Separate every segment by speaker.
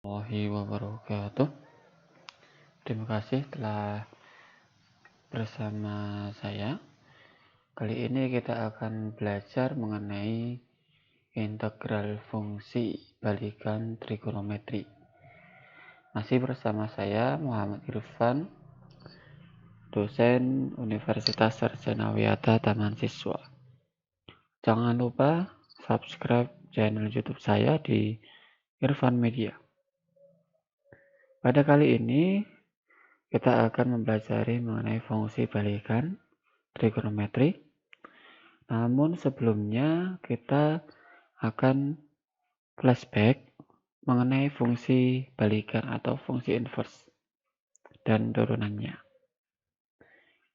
Speaker 1: Warahmatullahi wabarakatuh. Terima kasih telah bersama saya. Kali ini kita akan belajar mengenai integral fungsi balikan trigonometri. Masih bersama saya Muhammad Irfan, dosen Universitas Sarjana Wiyata Taman Siswa. Jangan lupa subscribe channel YouTube saya di Irfan Media. Pada kali ini kita akan mempelajari mengenai fungsi balikan trigonometri. Namun sebelumnya kita akan flashback mengenai fungsi balikan atau fungsi inverse dan turunannya.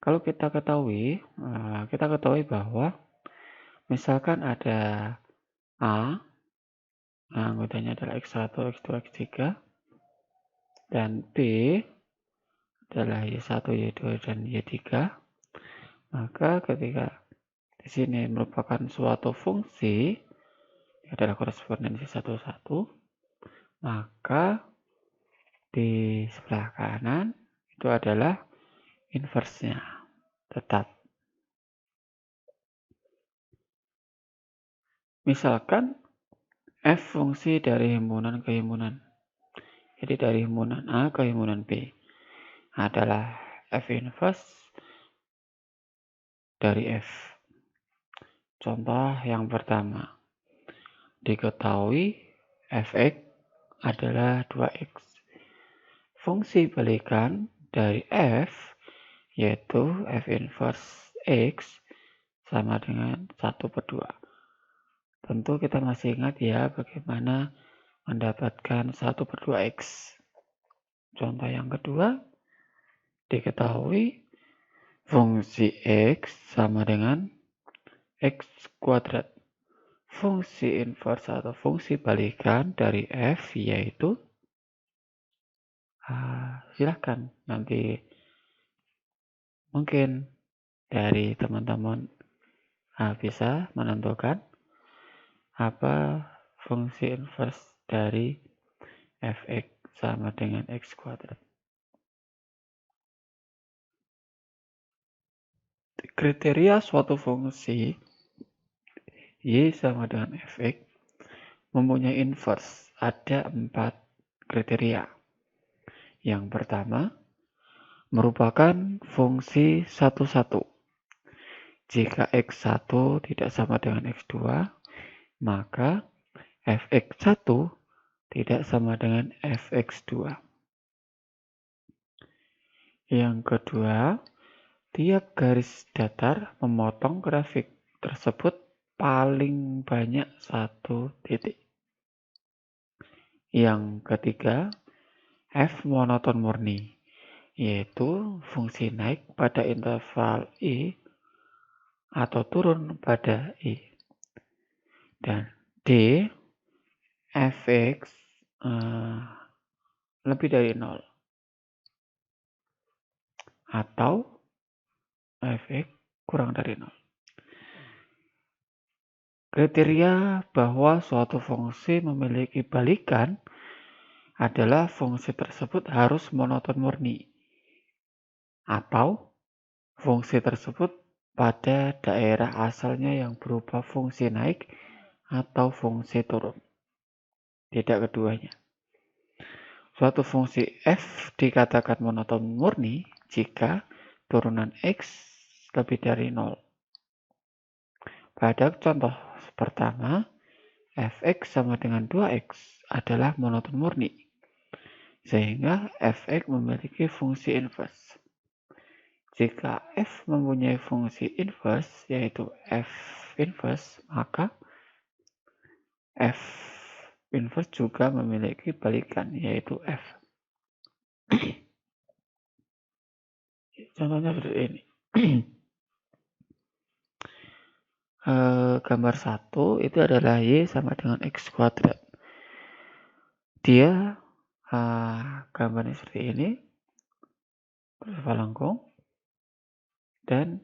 Speaker 1: Kalau kita ketahui bahwa misalkan ada A, anggotanya adalah X1, X2, X3, dan B adalah Y1, Y2, dan Y3, maka ketika di sini merupakan suatu fungsi adalah korespondensi 1, maka di sebelah kanan itu adalah inversnya tetap. Misalkan F fungsi dari himpunan ke himpunan, jadi dari himpunan A ke himpunan B adalah F inverse dari F. Contoh yang pertama, diketahui Fx adalah 2x. Fungsi balikan dari F yaitu F inverse X sama dengan 1/2. Tentu kita masih ingat ya bagaimana mendapatkan 1/2x. Contoh yang kedua, diketahui fungsi X sama dengan X kuadrat. Fungsi inverse atau fungsi balikan dari F yaitu silahkan nanti mungkin dari teman-teman bisa menentukan apa fungsi inverse dari Fx sama dengan X kuadrat. Kriteria suatu fungsi Y sama dengan Fx mempunyai inverse. Ada 4 kriteria. Yang pertama, merupakan fungsi satu-satu. Jika X1 tidak sama dengan X2, maka Fx1 tidak sama dengan Fx2. Yang kedua, tiap garis datar memotong grafik tersebut paling banyak 1 titik. Yang ketiga, F monoton murni, yaitu fungsi naik pada interval I atau turun pada I. Dan D, Fx lebih dari 0 atau Fx kurang dari 0. Kriteria bahwa suatu fungsi memiliki balikan adalah fungsi tersebut harus monoton murni atau fungsi tersebut pada daerah asalnya yang berupa fungsi naik atau fungsi turun. Tidak keduanya. Suatu fungsi F dikatakan monoton murni jika turunan X lebih dari 0. Pada contoh pertama, Fx sama dengan 2x adalah monoton murni, sehingga Fx memiliki fungsi inverse. Jika F mempunyai fungsi inverse, yaitu F inverse, maka F inverse juga memiliki balikan, yaitu F. Contohnya seperti ini. Gambar 1 itu adalah Y sama dengan X kuadrat. Dia gambarnya seperti ini, kurva lengkung. Dan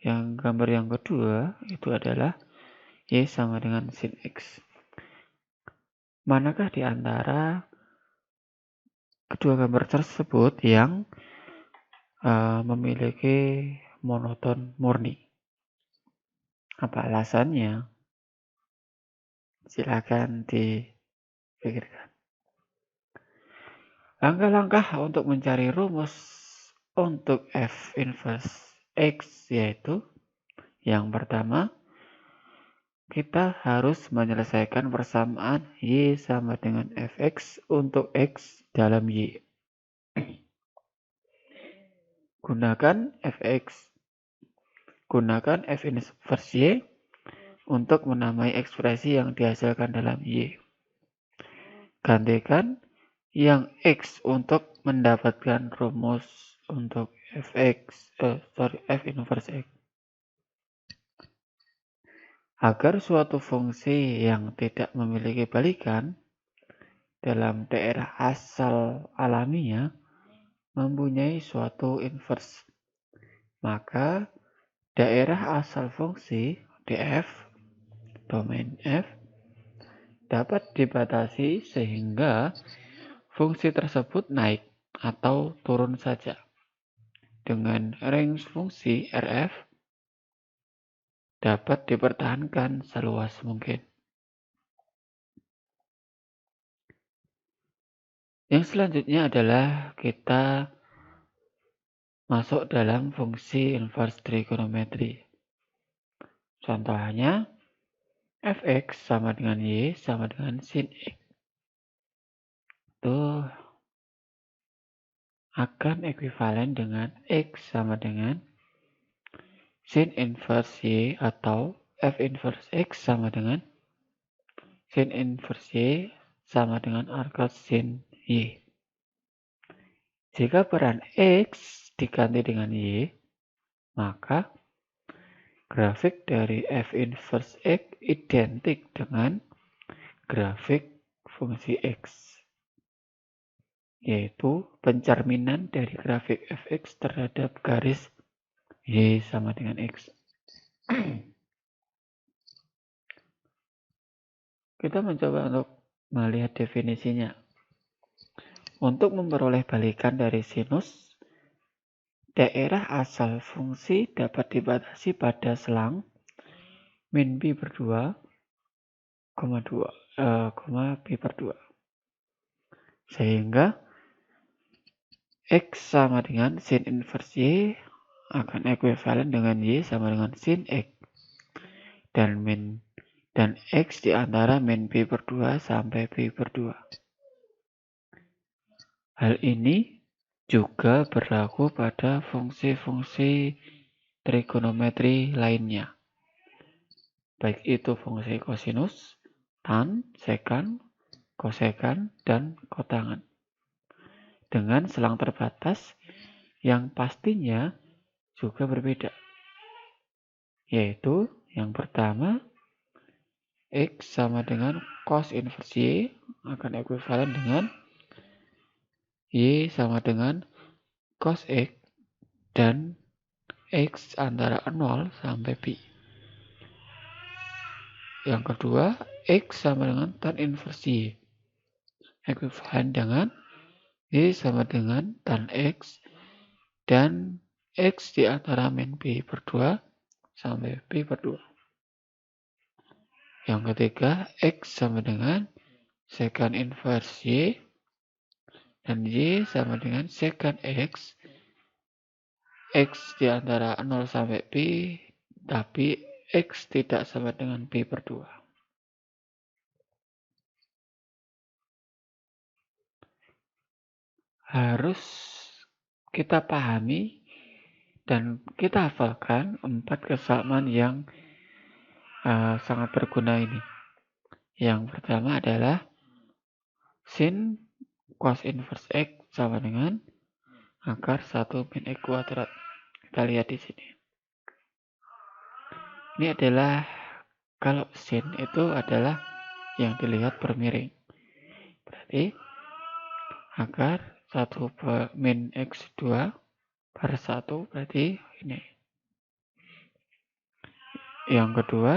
Speaker 1: yang gambar yang kedua itu adalah Y sama dengan sin X. Manakah di antara kedua gambar tersebut yang memiliki monoton murni. Apa alasannya? Silakan dipikirkan. Langkah-langkah untuk mencari rumus untuk F inverse X yaitu yang pertama, kita harus menyelesaikan persamaan Y sama dengan Fx untuk X dalam Y. Gunakan F inverse Y untuk menamai ekspresi yang dihasilkan dalam Y. Gantikan yang X untuk mendapatkan rumus untuk F inverse X. Agar suatu fungsi yang tidak memiliki balikan dalam daerah asal alaminya mempunyai suatu inverse, maka daerah asal fungsi df, domain F, dapat dibatasi sehingga fungsi tersebut naik atau turun saja dengan range fungsi Rf dapat dipertahankan seluas mungkin. Yang selanjutnya adalah kita masuk dalam fungsi inverse trigonometri. Contohnya, fx sama dengan y sama dengan sin x. Itu akan ekuivalen dengan x sama dengan sin inverse y atau f inverse x sama dengan sin inverse y sama dengan arcos sin y. Jika peran x diganti dengan y, maka grafik dari f inverse x identik dengan grafik fungsi x, yaitu pencerminan dari grafik fx terhadap garis y sama dengan x. Kita mencoba untuk melihat definisinya. Untuk memperoleh balikan dari sinus, daerah asal fungsi dapat dibatasi pada selang min pi per 2, pi per 2. Sehingga x sama dengan sin inverse y akan ekuivalen dengan y sama dengan sin x. Dan x di antara min pi per 2 sampai pi per 2. Hal ini juga berlaku pada fungsi-fungsi trigonometri lainnya, baik itu fungsi kosinus, tan, sekan, kosekan, dan kotangen, dengan selang terbatas yang pastinya juga berbeda, yaitu yang pertama, x sama dengan cos inverse y akan ekuivalen dengan y sama dengan cos x dan x antara 0 sampai pi. Yang kedua, x sama dengan tan inverse y ekuivalen dengan y sama dengan tan x dan x di antara min pi per 2 sampai pi per 2. Yang ketiga, x sama dengan secant inverse y dan y sama dengan secant x di antara 0 sampai pi, tapi x tidak sama dengan pi per 2. Harus kita pahami dan kita hafalkan 4 kesamaan yang sangat berguna ini. Yang pertama adalah sin cos inverse x sama dengan akar 1 min x kuadrat. Kita lihat di sini. Ini adalah, kalau sin itu adalah yang dilihat bermiring. Berarti akar 1 min x2 per 1 berarti ini. Yang kedua,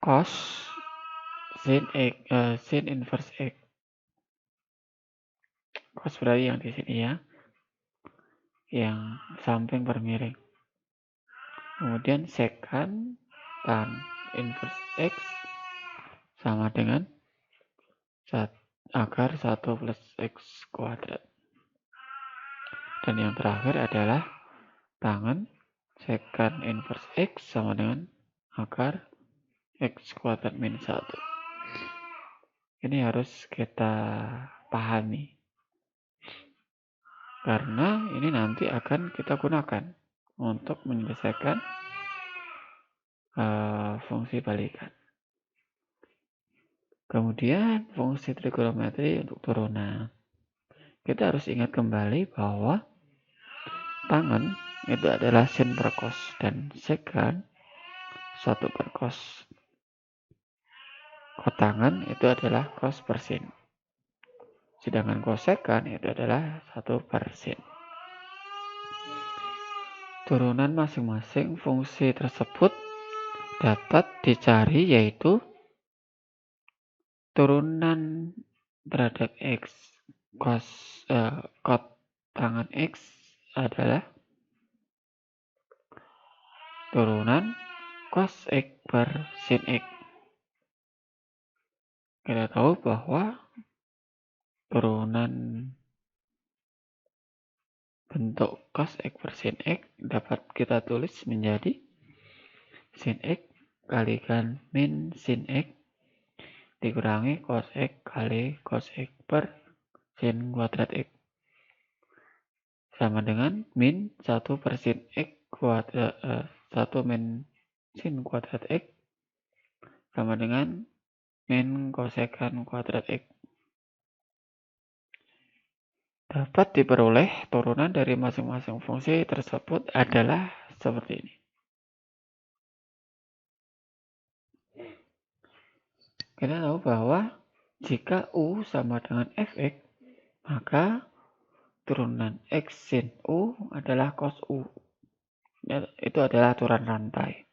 Speaker 1: cos sin inverse x Cos berarti yang di sini ya, yang samping bermiring. Kemudian secant tan inverse X sama dengan akar 1 plus X kuadrat. Dan yang terakhir adalah tangen secant inverse X sama dengan akar X kuadrat min 1. Ini harus kita pahami, karena ini nanti akan kita gunakan untuk menyelesaikan fungsi balikan. Kemudian fungsi trigonometri untuk turunan. Kita harus ingat kembali bahwa tangen itu adalah sin per cos dan secant 1 per cos. Kotangan itu adalah cos per sin. Sedangkan cosecant itu adalah 1 per sin. Turunan masing-masing fungsi tersebut dapat dicari, yaitu turunan terhadap X kotangan X adalah turunan cos X per sin X. Kita tahu bahwa turunan bentuk cos X per sin X dapat kita tulis menjadi sin X kalikan min sin X dikurangi cos X kali cos X per sin kuadrat X sama dengan min 1 per sin X kuadrat 1 min sin kuadrat X sama dengan min kosekant kuadrat X. Dapat diperoleh turunan dari masing-masing fungsi tersebut adalah seperti ini. Kita tahu bahwa jika U sama dengan Fx, maka turunan X sin U adalah cos U. Itu adalah aturan rantai.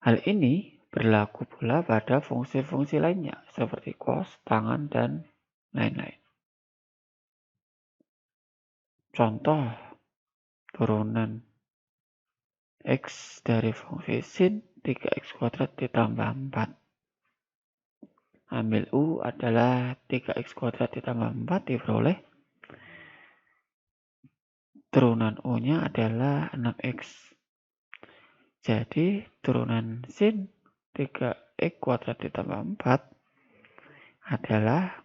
Speaker 1: Hal ini berlaku pula pada fungsi-fungsi lainnya seperti cos, tangen, dan lain-lain. Contoh turunan X dari fungsi sin 3x kuadrat ditambah 4. Ambil U adalah 3x kuadrat ditambah 4 diperoleh turunan U-nya adalah 6x. Jadi turunan sin 3x kuadrat ditambah 4 adalah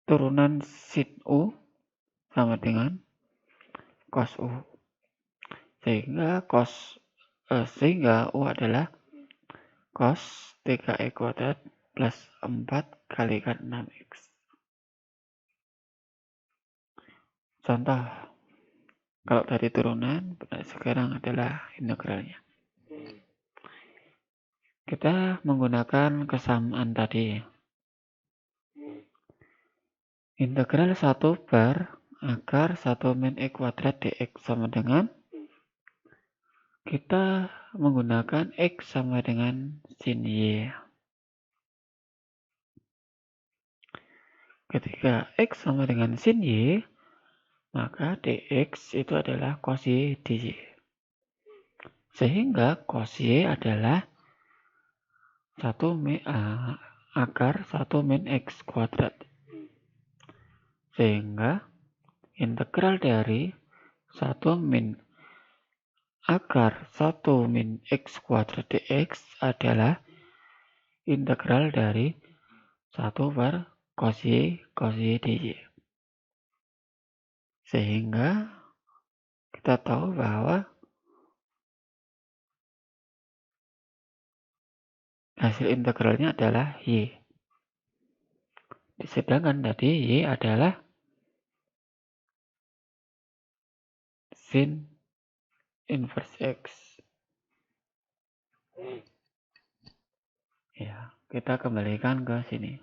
Speaker 1: turunan sin U sama dengan cos U. Sehingga U adalah cos 3x kuadrat plus 4 kalikan 6x. Contoh, kalau tadi turunan, sekarang adalah integralnya. Kita menggunakan kesamaan tadi. Integral 1 per akar 1 min X kuadrat dx sama dengan kita menggunakan X sama dengan sin Y. Ketika X sama dengan sin Y, maka dx itu adalah cos Y dy. Sehingga cos Y adalah akar 1 min X kuadrat. Sehingga integral dari 1 min akar 1 min X kuadrat dx adalah integral dari 1 per cos Y dy. Sehingga kita tahu bahwa hasil integralnya adalah Y. Sedangkan tadi Y adalah sin inverse X. Ya, kita kembalikan ke sini.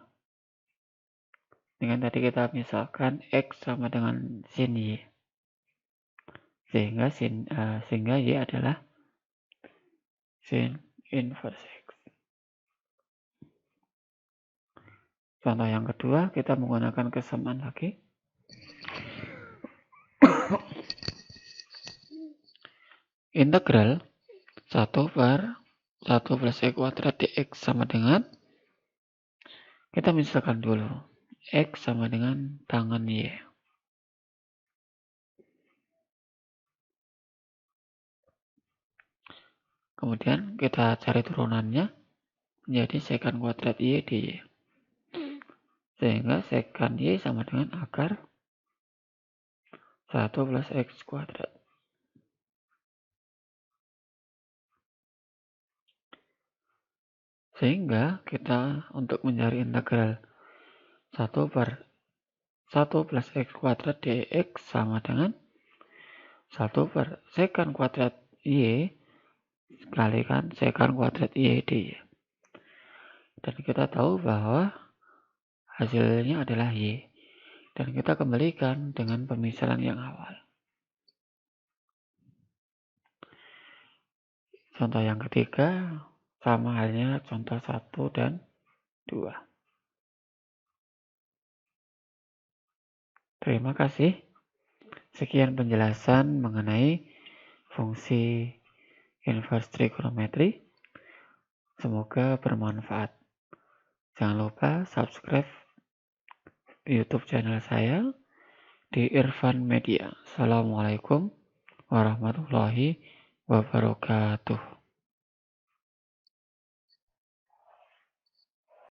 Speaker 1: Dengan tadi kita misalkan X sama dengan sin Y. Sehingga Y adalah sin inverse X. Contoh yang kedua, kita menggunakan kesamaan lagi. Integral 1/1 plus x kuadrat dx sama dengan, kita misalkan dulu, x sama dengan tangan y. Kemudian kita cari turunannya, menjadi sekant kuadrat y dy. Sehingga sekant y sama dengan akar 1 plus x kuadrat. Sehingga kita untuk mencari integral 1/1 plus x kuadrat dx sama dengan 1 per sekant kuadrat y kalikan sekant kuadrat y dy. Dan kita tahu bahwa hasilnya adalah y. Dan kita kembalikan dengan pemisahan yang awal. Contoh yang ketiga, sama halnya contoh 1 dan 2. Terima kasih. Sekian penjelasan mengenai fungsi inverse trigonometry. Semoga bermanfaat. Jangan lupa subscribe YouTube channel saya di Irfan Media. Assalamualaikum warahmatullahi wabarakatuh.